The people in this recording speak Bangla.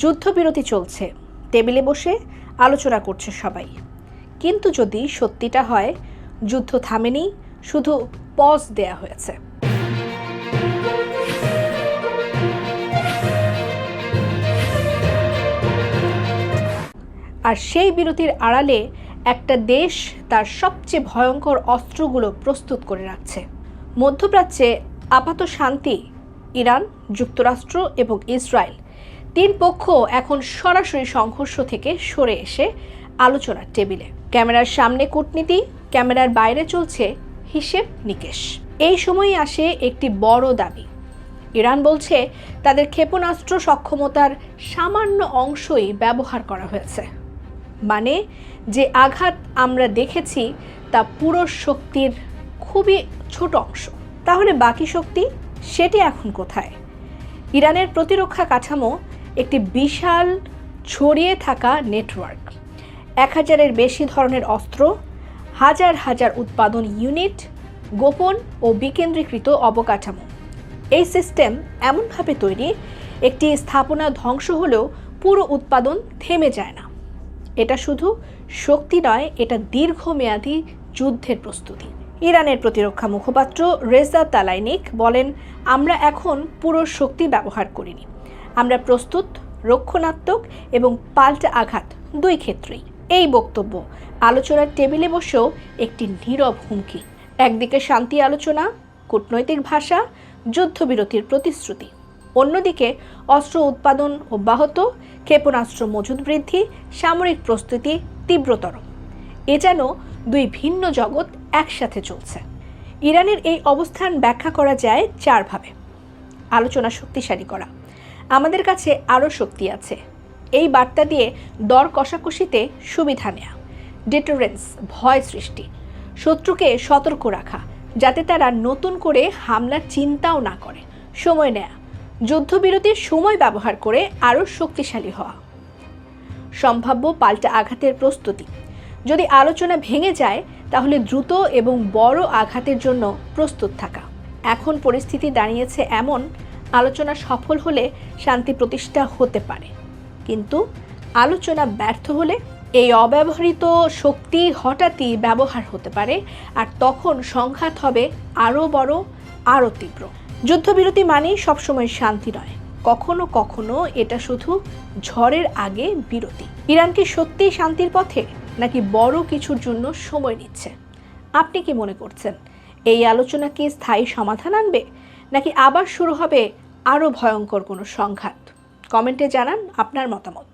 যুদ্ধবিরতি চলছে, টেবিলে বসে আলোচনা করছে সবাই। কিন্তু যদি সত্যিটা হয় যুদ্ধ থামেনি, শুধু পজ দেয়া হয়েছে। আর সেই বিরতির আড়ালে একটা দেশ তার সবচেয়ে ভয়ঙ্কর অস্ত্রগুলো প্রস্তুত করে রাখছে। মধ্যপ্রাচ্যে আপাত শান্তি, ইরান, যুক্তরাষ্ট্র এবং ইসরায়েল তিন পক্ষ এখন সরাসরি সংঘর্ষ থেকে সরে এসে আলোচনার টেবিলে। ক্যামেরার সামনে কূটনীতি, ক্যামেরার বাইরে চলছে হিসেব নিকেশ। এই সময়ই আসে একটি বড় দাবি। ইরান বলছে তাদের ক্ষেপণাস্ত্র সক্ষমতার সামান্য অংশই ব্যবহার করা হয়েছে, মানে যে আঘাত আমরা দেখেছি তা পুরো শক্তির খুবই ছোট অংশ। তাহলে বাকি শক্তি সেটি এখন কোথায়? ইরানের প্রতিরক্ষা কাঠামো একটি বিশাল ছড়িয়ে থাকা নেটওয়ার্ক, 1000-এর বেশি ধরনের অস্ত্র, হাজার হাজার উৎপাদন ইউনিট, গোপন ও বিকেন্দ্রীকৃত অবকাঠামো। এই সিস্টেম এমনভাবে তৈরি, একটি স্থাপনা ধ্বংস হলেও পুরো উৎপাদন থেমে যায় না। এটা শুধু শক্তি নয়, এটা দীর্ঘমেয়াদী যুদ্ধের প্রস্তুতি। ইরানের প্রতিরক্ষা মুখপাত্র রেজা তালাইনিক বলেন, আমরা এখন পুরো শক্তি ব্যবহার করিনি, আমরা প্রস্তুত রক্ষণাত্মক এবং পাল্টা আঘাত দুই ক্ষেত্রেই। এই বক্তব্য আলোচনার টেবিলে বসেও একটি নীরব হুমকি। একদিকে শান্তি আলোচনা, কূটনৈতিক ভাষা, যুদ্ধবিরতির প্রতিশ্রুতি, অন্যদিকে অস্ত্র উৎপাদন অব্যাহত, ক্ষেপণাস্ত্র মজুদ বৃদ্ধি, সামরিক প্রস্তুতি তীব্রতর। এ যেন দুই ভিন্ন জগৎ একসাথে চলছে। ইরানের এই অবস্থান ব্যাখ্যা করা যায় চারভাবে। আলোচনা শক্তিশালী করা, আমাদের কাছে আরও শক্তি আছে, এই বার্তা দিয়ে দর কষাকষিতে সুবিধা নেয়া। ডিটারেন্স, ভয় সৃষ্টি, শত্রুকে সতর্ক রাখা যাতে তারা নতুন করে হামলার চিন্তাও না করে। সময় নেয়া, যুদ্ধবিরতির সময় ব্যবহার করে আরও শক্তিশালী হওয়া। সম্ভাব্য পাল্টা আঘাতের প্রস্তুতি, যদি আলোচনা ভেঙে যায় তাহলে দ্রুত এবং বড় আঘাতের জন্য প্রস্তুত থাকা। এখন পরিস্থিতি দাঁড়িয়েছে এমন, আলোচনা সফল হলে শান্তি প্রতিষ্ঠা হতে পারে, কিন্তু আলোচনা ব্যর্থ হলে এই অব্যবহৃত শক্তি হঠাৎই ব্যবহার হতে পারে, আর তখন সংঘাত হবে আরও বড়, আরও তীব্র। যুদ্ধবিরতি মানেই সবসময় শান্তি নয়, কখনো কখনো এটা শুধু ঝড়ের আগে বিরতি। ইরান কি সত্যিই শান্তির পথে, নাকি বড় কিছুর জন্য সময় নিচ্ছে? আপনি কি মনে করছেন, এই আলোচনা কি স্থায়ী সমাধান আনবে, নাকি আবার শুরু হবে আরও ভয়ঙ্কর কোনো সংঘাত? কমেন্টে জানান আপনার মতামত।